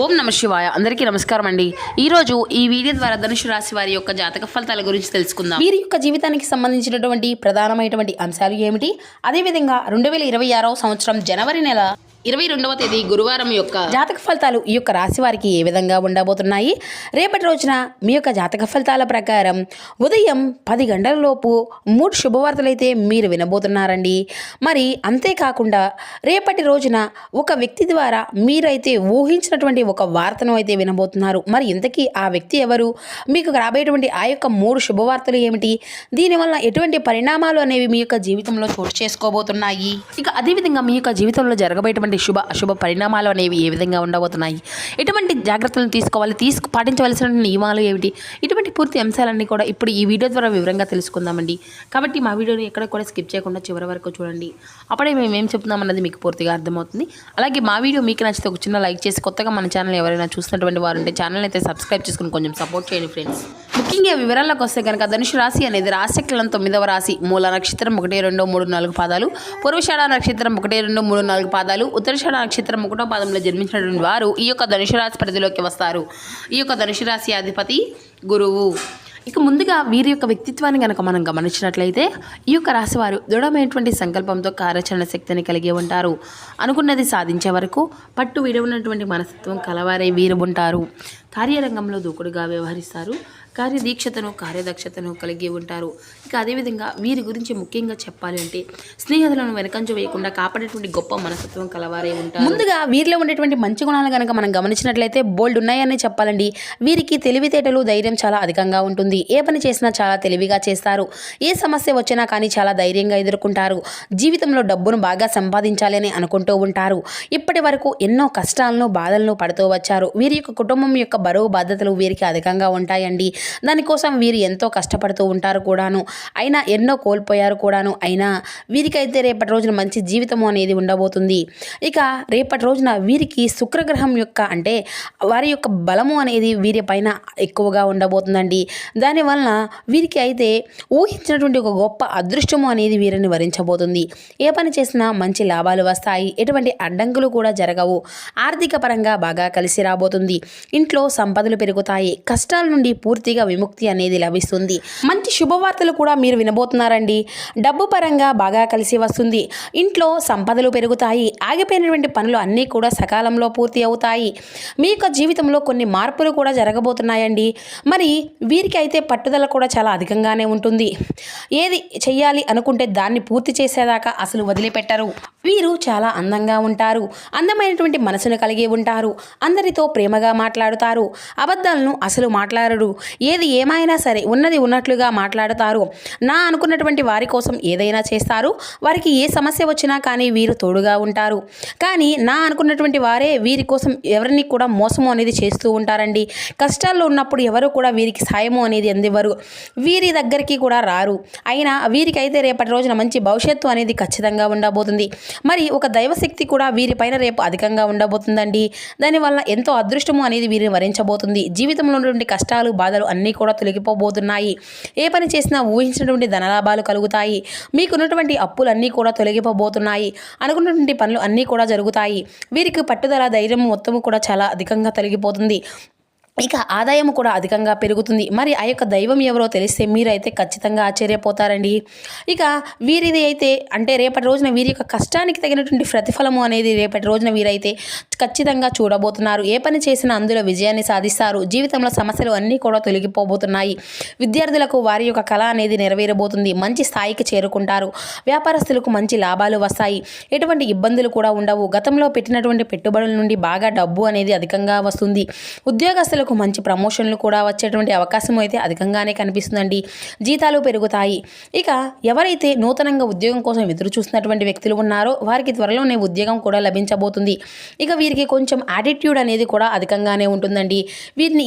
ఓం నమ శివాయ. అందరికీ నమస్కారం అండి. ఈరోజు ఈ వీడియో ద్వారా ధనుసు రాశి వారి యొక్క జాతక ఫలితాల గురించి తెలుసుకుందాం. వీరి యొక్క జీవితానికి సంబంధించినటువంటి ప్రధానమైనటువంటి అంశాలు ఏమిటి, అదేవిధంగా 2026వ సంవత్సరం జనవరి నెల 22వ తేదీ గురువారం యొక్క జాతక ఫలితాలు ఈ యొక్క రాశి వారికి ఏ విధంగా ఉండబోతున్నాయి. రేపటి రోజున మీ యొక్క జాతక ఫలితాల ప్రకారం ఉదయం 10 గంటల లోపు 3 శుభవార్తలు అయితే మీరు వినబోతున్నారండి. మరి అంతేకాకుండా రేపటి రోజున ఒక వ్యక్తి ద్వారా మీరైతే ఊహించినటువంటి ఒక వార్తను అయితే వినబోతున్నారు. మరి ఇంతకీ ఆ వ్యక్తి ఎవరు, మీకు రాబోయేటువంటి ఆ యొక్క 3 శుభవార్తలు ఏమిటి, దీనివల్ల ఎటువంటి పరిణామాలు అనేవి మీ యొక్క జీవితంలో చోటు చేసుకోబోతున్నాయి, ఇక అదేవిధంగా మీ యొక్క జీవితంలో జరగబోయేటువంటి శుభ అశుభ పరిణామాలు అనేవి ఏ విధంగా ఉండబోతున్నాయి, ఎటువంటి జాగ్రత్తలను తీసుకోవాలి, పాటించవలసిన నియమాలు ఏమిటి, ఇటువంటి పూర్తి అంశాలన్నీ కూడా ఇప్పుడు ఈ వీడియో ద్వారా వివరంగా తెలుసుకుందామండి. కాబట్టి మా వీడియోని ఎక్కడ కూడా స్కిప్ చేయకుండా చివరి వరకు చూడండి. అప్పుడే మేము ఏం చెప్తున్నామన్నది మీకు పూర్తిగా అర్థమవుతుంది. అలాగే మా వీడియో మీకు నచ్చితే ఒక చిన్న లైక్ చేసి, కొత్తగా మన ఛానల్ ఎవరైనా చూసినటువంటి వారు ఉంటే ఛానల్ అయితే సబ్స్క్రైబ్ చేసుకుని కొంచెం సపోర్ట్ చేయండి ఫ్రెండ్స్. ముఖ్యంగా వివరాల్లోకి వస్తే కనుక ధనుసు రాశి అనేది రాశిచక్రం 9వ రాశి. మూల నక్షత్రం 1, 2, 3, 4 పాదాలు, పూర్వషాఢ నక్షత్రం 1, 2, 3, 4 పాదాలు, ఉత్తరాషాఢ నక్షత్రం 1వ పాదంలో జన్మించినటువంటి వారు ఈ యొక్క ధనుసు రాశి పరిధిలోకి వస్తారు. ఈ యొక్క ధనుసు రాశి అధిపతి గురువు. ఇక ముందుగా వీరి యొక్క వ్యక్తిత్వాన్ని కనుక మనం గమనించినట్లయితే ఈ యొక్క రాశివారు దృఢమైనటువంటి సంకల్పంతో కార్యాచరణ శక్తిని కలిగి ఉంటారు. అనుకున్నది సాధించే వరకు పట్టు విడవనటువంటి మనస్తత్వం కలవారే వీరు ఉంటారు. కార్యరంగంలో దూకుడుగా వ్యవహరిస్తారు. కార్యదీక్షతను కార్యదక్షతను కలిగి ఉంటారు. ఇక అదేవిధంగా వీరి గురించి ముఖ్యంగా చెప్పాలి అంటే స్నేహితులను వెనకంజ వేయకుండా కాపాడేటువంటి గొప్ప మనస్తత్వం కలవారే ఉంటారు. ముందుగా వీరిలో ఉండేటువంటి మంచి గుణాలు కనుక మనం గమనించినట్లయితే బోల్డ్ ఉన్నాయని చెప్పాలండి. వీరికి తెలివితేటలు, ధైర్యం చాలా అధికంగా ఉంటుంది. ఏ పని చేసినా చాలా తెలివిగా చేస్తారు. ఏ సమస్య వచ్చినా కానీ చాలా ధైర్యంగా ఎదుర్కొంటారు. జీవితంలో డబ్బును బాగా సంపాదించాలి అని అనుకుంటూ ఉంటారు. ఇప్పటి వరకు ఎన్నో కష్టాలను, బాధలను పడుతూ వచ్చారు. వీరి యొక్క కుటుంబం యొక్క బరువు బాధ్యతలు వీరికి అధికంగా ఉంటాయండి. దానికోసం వీరు ఎంతో కష్టపడుతూ ఉంటారు కూడాను. అయినా ఎన్నో కోల్పోయారు కూడాను. అయినా వీరికైతే రేపటి రోజున మంచి జీవితము అనేది ఉండబోతుంది. ఇక రేపటి రోజున వీరికి శుక్రగ్రహం యొక్క అంటే వారి యొక్క బలము అనేది వీరి పైన ఎక్కువగా ఉండబోతుందండి. దానివలన వీరికి అయితే ఊహించినటువంటి ఒక గొప్ప అదృష్టము అనేది వీరిని వరించబోతుంది. ఏ పని చేసినా మంచి లాభాలు వస్తాయి. ఎటువంటి అడ్డంకులు కూడా జరగవు. ఆర్థిక పరంగా బాగా కలిసి రాబోతుంది. ఇంట్లో సంపదలు పెరుగుతాయి. కష్టాల నుండి పూర్తిగా విముక్తి అనేది లభిస్తుంది. మంచి శుభవార్తలు కూడా మీరు వినబోతున్నారండి. డబ్బు పరంగా బాగా కలిసి వస్తుంది. ఇంట్లో సంపదలు పెరుగుతాయి. ఆగిపోయినటువంటి పనులు అన్నీ కూడా సకాలంలో పూర్తి అవుతాయి. మీ యొక్క జీవితంలో కొన్ని మార్పులు కూడా జరగబోతున్నాయండి. మరి వీరికి అయితే పట్టుదల కూడా చాలా అధికంగానే ఉంటుంది. ఏది చెయ్యాలి అనుకుంటే దాన్ని పూర్తి చేసేదాకా అసలు వదిలిపెట్టరు. వీరు చాలా అందంగా ఉంటారు. అందమైనటువంటి మనసును కలిగి ఉంటారు. అందరితో ప్రేమగా మాట్లాడుతారు. అబద్ధాలను అసలు మాట్లాడరు. ఏది ఏమైనా సరే ఉన్నది ఉన్నట్లుగా మాట్లాడతారు. నా అనుకున్నటువంటి వారి కోసం ఏదైనా చేస్తారు. వారికి ఏ సమస్య వచ్చినా కానీ వీరు తోడుగా ఉంటారు. కానీ నా అనుకున్నటువంటి వారే వీరి కోసం ఎవరిని కూడా మోసము అనేది చేస్తూ ఉంటారండి. కష్టాల్లో ఉన్నప్పుడు ఎవరు కూడా వీరికి సాయము అనేది అందివ్వరు. వీరి దగ్గరికి కూడా రారు. అయినా వీరికైతే రేపటి రోజున మంచి భవిష్యత్తు అనేది ఖచ్చితంగా ఉండబోతుంది. మరి ఒక దైవశక్తి కూడా వీరిపైన రేపు అధికంగా ఉండబోతుందండి. దానివల్ల ఎంతో అదృష్టము అనేది వీరిని వరించబోతుంది. జీవితంలో ఉన్నటువంటి కష్టాలు, బాధలు అన్నీ కూడా తొలగిపోబోతున్నాయి. ఏ పని చేసినా ఊహించినటువంటి ధనలాభాలు కలుగుతాయి. మీకున్నటువంటి అప్పులన్నీ కూడా తొలగిపోబోతున్నాయి. అనుకున్నటువంటి పనులు అన్నీ కూడా జరుగుతాయి. వీరికి పట్టుదల, ధైర్యం మొత్తము కూడా చాలా అధికంగా తొలగిపోతుంది. ఇక ఆదాయం కూడా అధికంగా పెరుగుతుంది. మరి ఆ యొక్క దైవం ఎవరో తెలిస్తే మీరైతే ఖచ్చితంగా ఆశ్చర్యపోతారండి. ఇక వీరిది అయితే అంటే రేపటి రోజున వీరి యొక్క కష్టానికి తగినటువంటి ప్రతిఫలము అనేది రేపటి రోజున వీరైతే ఖచ్చితంగా చూడబోతున్నారు. ఏ పని చేసినా అందులో విజయాన్ని సాధిస్తారు. జీవితంలో సమస్యలు అన్నీ కూడా తొలగిపోబోతున్నాయి. విద్యార్థులకు వారి యొక్క కళ అనేది నెరవేరబోతుంది. మంచి స్థాయికి చేరుకుంటారు. వ్యాపారస్తులకు మంచి లాభాలు వస్తాయి. ఎటువంటి ఇబ్బందులు కూడా ఉండవు. గతంలో పెట్టినటువంటి పెట్టుబడుల నుండి బాగా డబ్బు అనేది అధికంగా వస్తుంది. ఉద్యోగస్తులకు మంచి ప్రమోషన్లు కూడా వచ్చేటువంటి అవకాశం అయితే అధికంగానే కనిపిస్తుందండి. జీతాలు పెరుగుతాయి. ఇక ఎవరైతే నూతనంగా ఉద్యోగం కోసం ఎదురు చూస్తున్నటువంటి వ్యక్తులు ఉన్నారో వారికి త్వరలోనే ఉద్యోగం కూడా లభించబోతుంది. ఇక వీరికి కొంచెం యాటిట్యూడ్ అనేది కూడా అధికంగానే ఉంటుందండి. వీరిని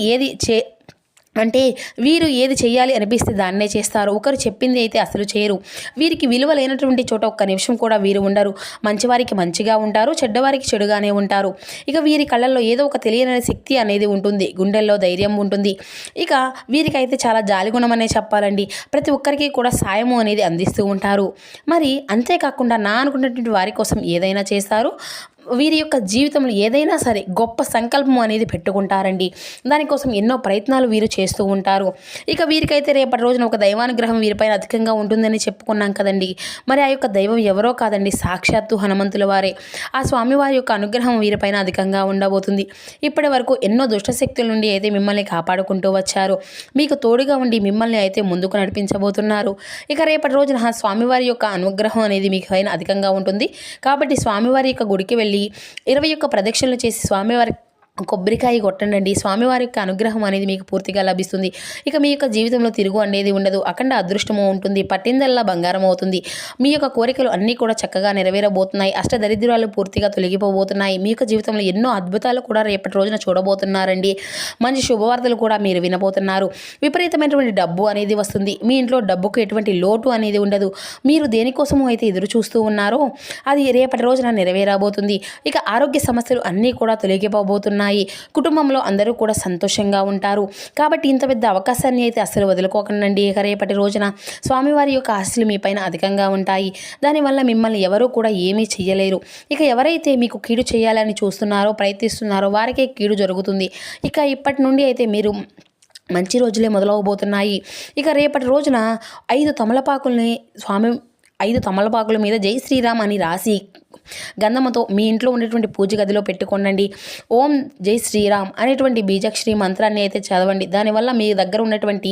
అంటే వీరు ఏది చేయాలి అనిపిస్తే దాన్నే చేస్తారు. ఒకరు చెప్పింది అయితే అసలు చేయరు. వీరికి విలువ లేనటువంటి చోట ఒక్క నిమిషం కూడా వీరు ఉండరు. మంచివారికి మంచిగా ఉంటారు, చెడ్డవారికి చెడుగానే ఉంటారు. ఇక వీరి కళ్ళల్లో ఏదో ఒక తెలియని శక్తి అనేది ఉంటుంది. గుండెల్లో ధైర్యం ఉంటుంది. ఇక వీరికైతే చాలా జాలిగుణం అనే చెప్పాలండి. ప్రతి ఒక్కరికి కూడా సాయము అనేది అందిస్తూ ఉంటారు. మరి అంతేకాకుండా నా అనుకున్నటువంటి వారి కోసం ఏదైనా చేస్తారు. వీరి యొక్క జీవితంలో ఏదైనా సరే గొప్ప సంకల్పం అనేది పెట్టుకుంటారండి. దానికోసం ఎన్నో ప్రయత్నాలు వీరు చేస్తూ ఉంటారు. ఇక వీరికైతే రేపటి రోజున ఒక దైవానుగ్రహం వీరిపైన అధికంగా ఉంటుందని చెప్పుకున్నాం కదండి. మరి ఆ యొక్క దైవం ఎవరో కాదండి, సాక్షాత్తు హనుమంతుల వారే. ఆ స్వామివారి యొక్క అనుగ్రహం వీరిపైన అధికంగా ఉండబోతుంది. ఇప్పటి వరకు ఎన్నో దుష్టశక్తుల నుండి అయితే మిమ్మల్ని కాపాడుకుంటూ వచ్చారు. మీకు తోడుగా ఉండి మిమ్మల్ని అయితే ముందుకు నడిపించబోతున్నారు. ఇక రేపటి రోజున ఆ స్వామివారి యొక్క అనుగ్రహం అనేది మీకు పైన అధికంగా ఉంటుంది. కాబట్టి స్వామివారి యొక్క గుడికి వెళ్ళి 21 ప్రదక్షిణలు చేసి స్వామివారి కొబ్బరికాయ కొట్టండి. స్వామివారి యొక్క అనుగ్రహం అనేది మీకు పూర్తిగా లభిస్తుంది. ఇక మీ యొక్క జీవితంలో తిరుగు అనేది ఉండదు. అఖండ అదృష్టము ఉంటుంది. పట్టిందల్లా బంగారం అవుతుంది. మీ యొక్క కోరికలు అన్నీ కూడా చక్కగా నెరవేరబోతున్నాయి. అష్టదరిద్రాలు పూర్తిగా తొలగిపోబోతున్నాయి. మీ యొక్క జీవితంలో ఎన్నో అద్భుతాలు కూడా రేపటి రోజున చూడబోతున్నారండి. మంచి శుభవార్తలు కూడా మీరు వినబోతున్నారు. విపరీతమైనటువంటి డబ్బు అనేది వస్తుంది. మీ ఇంట్లో డబ్బుకు ఎటువంటి లోటు అనేది ఉండదు. మీరు దేనికోసము అయితే ఎదురు చూస్తూ ఉన్నారో అది రేపటి రోజున నెరవేరబోతుంది. ఇక ఆరోగ్య సమస్యలు అన్నీ కూడా తొలగిపోబోతున్నాయి. కుటుంబంలో అందరూ కూడా సంతోషంగా ఉంటారు. కాబట్టి ఇంత పెద్ద అవకాశాన్ని అయితే అసలు వదులుకోకండి. ఇక రేపటి రోజున స్వామివారి యొక్క ఆశలు మీ పైన అధికంగా ఉంటాయి. దానివల్ల మిమ్మల్ని ఎవరూ కూడా ఏమీ చెయ్యలేరు. ఇక ఎవరైతే మీకు కీడు చేయాలని చూస్తున్నారో ప్రయత్నిస్తున్నారో వారికే కీడు జరుగుతుంది. ఇక ఇప్పటి నుండి అయితే మీరు మంచి రోజులే మొదలవబోతున్నాయి. ఇక రేపటి రోజున 5 తమలపాకుల మీద జై శ్రీరామ్ అని రాసి గంధముతో మీ ఇంట్లో ఉండేటువంటి పూజ గదిలో పెట్టుకోండి. ఓం జై శ్రీరామ్ అనేటువంటి బీజాక్షరి మంత్రాన్ని అయితే చదవండి. దానివల్ల మీ దగ్గర ఉన్నటువంటి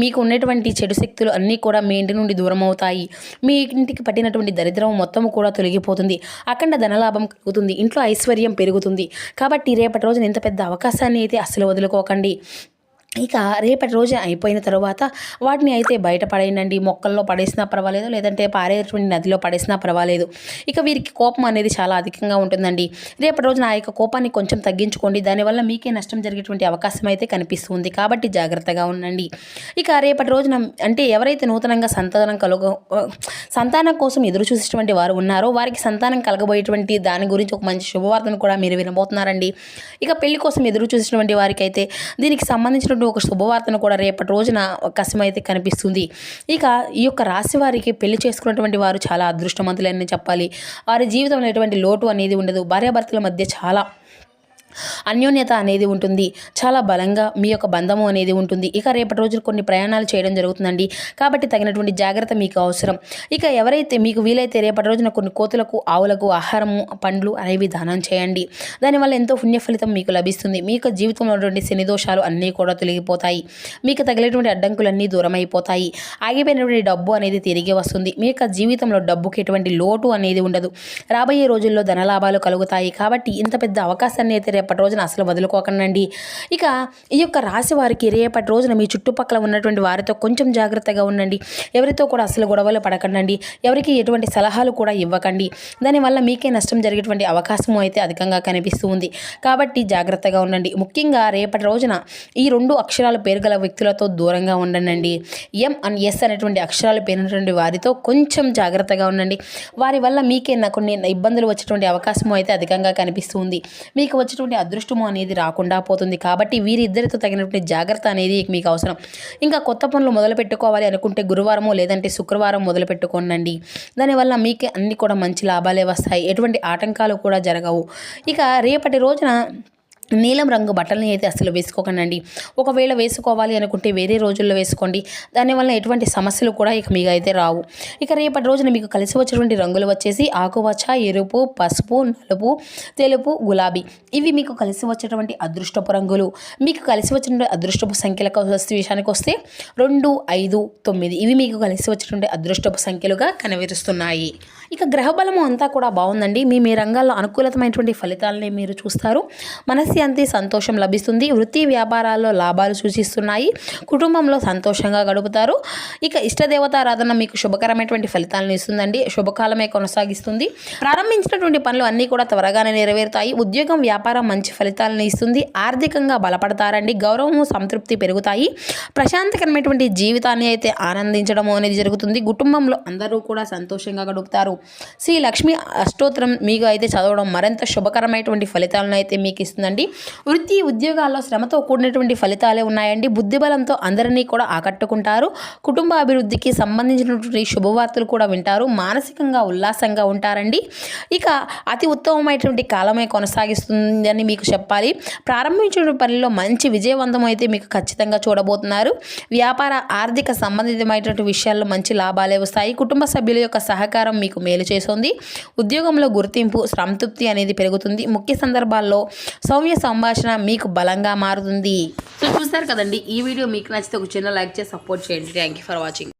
మీకు ఉన్నటువంటి చెడు శక్తులు అన్నీ కూడా మీ ఇంటి నుండి దూరం అవుతాయి. మీ ఇంటికి పట్టినటువంటి దరిద్రం మొత్తం కూడా తొలగిపోతుంది. అఖండ ధనలాభం కలుగుతుంది. ఇంట్లో ఐశ్వర్యం పెరుగుతుంది. కాబట్టి రేపటి రోజున ఇంత పెద్ద అవకాశాన్ని అయితే అసలు వదులుకోకండి. ఇక రేపటి రోజు అయిపోయిన తర్వాత వాటిని అయితే బయట పడేయండి. మొక్కల్లో పడేసినా పర్వాలేదు, లేదంటే పారేటువంటి నదిలో పడేసినా పర్వాలేదు. ఇక వీరికి కోపం అనేది చాలా అధికంగా ఉంటుందండి. రేపటి రోజున ఆ యొక్క కోపాన్ని కొంచెం తగ్గించుకోండి. దానివల్ల మీకే నష్టం జరిగేటువంటి అవకాశం అయితే కనిపిస్తుంది. కాబట్టి జాగ్రత్తగా ఉండండి. ఇక రేపటి రోజున ఎవరైతే నూతనంగా సంతానం కోసం ఎదురు చూసేటువంటి వారు ఉన్నారో వారికి సంతానం కలగబోయేటువంటి దాని గురించి ఒక మంచి శుభవార్తను కూడా మీరు వినబోతున్నారండి. ఇక పెళ్లి కోసం ఎదురు చూసేటువంటి వారికి అయితే దీనికి సంబంధించినటువంటి ఒక శుభవార్తను కూడా రేపటి రోజున అవకాశం అయితే కనిపిస్తుంది. ఇక ఈ యొక్క రాశి వారికి పెళ్లి చేసుకున్నటువంటి వారు చాలా అదృష్టవంతులని చెప్పాలి. వారి జీవితంలో ఎటువంటి లోటు అనేది ఉండదు. భార్యాభర్తల మధ్య చాలా అన్యోన్యత అనేది ఉంటుంది. చాలా బలంగా మీ యొక్క బంధము అనేది ఉంటుంది. ఇక రేపటి రోజున కొన్ని ప్రయాణాలు చేయడం జరుగుతుందండి. కాబట్టి తగినటువంటి జాగ్రత్త మీకు అవసరం. ఇక ఎవరైతే మీకు వీలైతే రేపటి రోజున కొన్ని కోతులకు ఆవులకు ఆహారము పండ్లు అనేవి దానం చేయండి. దానివల్ల ఎంతో పుణ్య ఫలితం మీకు లభిస్తుంది. మీ యొక్క జీవితంలో ఉన్నటువంటి శని దోషాలు అన్నీ కూడా తొలగిపోతాయి. మీకు తగిలేటువంటి అడ్డంకులన్నీ దూరం అయిపోతాయి. ఆగిపోయినటువంటి డబ్బు అనేది తిరిగి వస్తుంది. మీ యొక్క జీవితంలో డబ్బుకి ఎటువంటి లోటు అనేది ఉండదు. రాబోయే రోజుల్లో ధనలాభాలు కలుగుతాయి. కాబట్టి ఇంత పెద్ద అవకాశాన్ని అయితే రేపటి రోజున అసలు వదులుకోకండి. ఇక ఈ యొక్క రాశి వారికి రేపటి రోజున మీ చుట్టుపక్కల ఉన్నటువంటి వారితో కొంచెం జాగ్రత్తగా ఉండండి. ఎవరితో కూడా అసలు గొడవలు పడకండి. ఎవరికి ఎటువంటి సలహాలు కూడా ఇవ్వకండి. దానివల్ల మీకే నష్టం జరిగేటువంటి అవకాశం అయితే అధికంగా కనిపిస్తూ ఉంది. కాబట్టి జాగ్రత్తగా ఉండండి. ముఖ్యంగా రేపటి రోజున ఈ 2 అక్షరాల పేరు గల వ్యక్తులతో దూరంగా ఉండండి. ఎం అండ్ ఎస్ అనేటువంటి అక్షరాలు పేరినటువంటి వారితో కొంచెం జాగ్రత్తగా ఉండండి. వారి వల్ల మీకే కొన్ని ఇబ్బందులు వచ్చేటువంటి అవకాశం అయితే అధికంగా కనిపిస్తుంది. మీకు వచ్చేటువంటి అదృష్టము అనేది రాకుండా పోతుంది. కాబట్టి వీరిద్దరితో తగినటువంటి జాగ్రత్త అనేది మీకు అవసరం. ఇంకా కొత్త పనులు మొదలు పెట్టుకోవాలి అనుకుంటే గురువారము లేదంటే శుక్రవారం మొదలు పెట్టుకోండి. దానివల్ల మీకే అన్ని కూడా మంచి లాభాలే వస్తాయి. ఎటువంటి ఆటంకాలు కూడా జరగవు. ఇక రేపటి రోజున నీలం రంగు బట్టలని అయితే అసలు వేసుకోకండి. ఒకవేళ వేసుకోవాలి అనుకుంటే వేరే రోజుల్లో వేసుకోండి. దానివల్ల ఎటువంటి సమస్యలు కూడా ఇక మీకు అయితే రావు. ఇక రేపటి రోజున మీకు కలిసి వచ్చేటువంటి రంగులు వచ్చేసి ఆకుపచ్చ, ఎరుపు, పసుపు, నలుపు, తెలుపు, గులాబీ. ఇవి మీకు కలిసి వచ్చేటువంటి అదృష్టపు రంగులు. మీకు కలిసి వచ్చిన అదృష్టపు సంఖ్యలకు విషయానికి వస్తే 2, 5, 9 ఇవి మీకు కలిసి వచ్చేటువంటి అదృష్టపు సంఖ్యలుగా కనిపిస్తున్నాయి. ఇక గ్రహబలము అంతా కూడా బాగుందండి. మీ రంగాల్లో అనుకూలమైనటువంటి ఫలితాలని మీరు చూస్తారు. మనశ్శాంతి, సంతోషం లభిస్తుంది. వృత్తి వ్యాపారాల్లో లాభాలు సూచిస్తున్నాయి. కుటుంబంలో సంతోషంగా గడుపుతారు. ఇక ఇష్టదేవతారాధన మీకు శుభకరమైనటువంటి ఫలితాలను ఇస్తుందండి. శుభకాలమే కొనసాగిస్తుంది. ప్రారంభించినటువంటి పనులు అన్నీ కూడా త్వరగానే నెరవేరుతాయి. ఉద్యోగం, వ్యాపారం మంచి ఫలితాలను ఇస్తుంది. ఆర్థికంగా బలపడతారండి. గౌరవము, సంతృప్తి పెరుగుతాయి. ప్రశాంతకరమైనటువంటి జీవితాన్ని అయితే ఆనందించడం అనేది జరుగుతుంది. కుటుంబంలో అందరూ కూడా సంతోషంగా గడుపుతారు. శ్రీ లక్ష్మి అష్టోత్తరం మీకు అయితే చదవడం మరింత శుభకరమైనటువంటి ఫలితాలను అయితే మీకు ఇస్తుందండి. వృత్తి ఉద్యోగాల్లో శ్రమతో కూడినటువంటి ఫలితాలే ఉన్నాయండి. బుద్ధిబలంతో అందరినీ కూడా ఆకట్టుకుంటారు. కుటుంబ అభివృద్ధికి సంబంధించినటువంటి శుభవార్తలు కూడా వింటారు. మానసికంగా ఉల్లాసంగా ఉంటారండి. ఇక అతి ఉత్తమమైనటువంటి కాలమే కొనసాగిస్తుందని మీకు చెప్పాలి. ప్రారంభించిన పనిలో మంచి విజయవంతం అయితే మీకు ఖచ్చితంగా చూడబోతున్నారు. వ్యాపార ఆర్థిక సంబంధితమైనటువంటి విషయాల్లో మంచి లాభాలే వస్తాయి. కుటుంబ సభ్యుల యొక్క సహకారం మీకు మేలు చేస్తుంది. ఉద్యోగంలో గుర్తింపు సంతృప్తి అనేది పెరుగుతుంది. ముఖ్య సందర్భాల్లో సౌమ్య సంభాషణ మీకు బలంగా మారుతుంది. సో చూస్తారు కదండి, ఈ వీడియో మీకు నచ్చితే ఒక చిన్న లైక్ చేసి సపోర్ట్ చేయండి. Thank you for watching.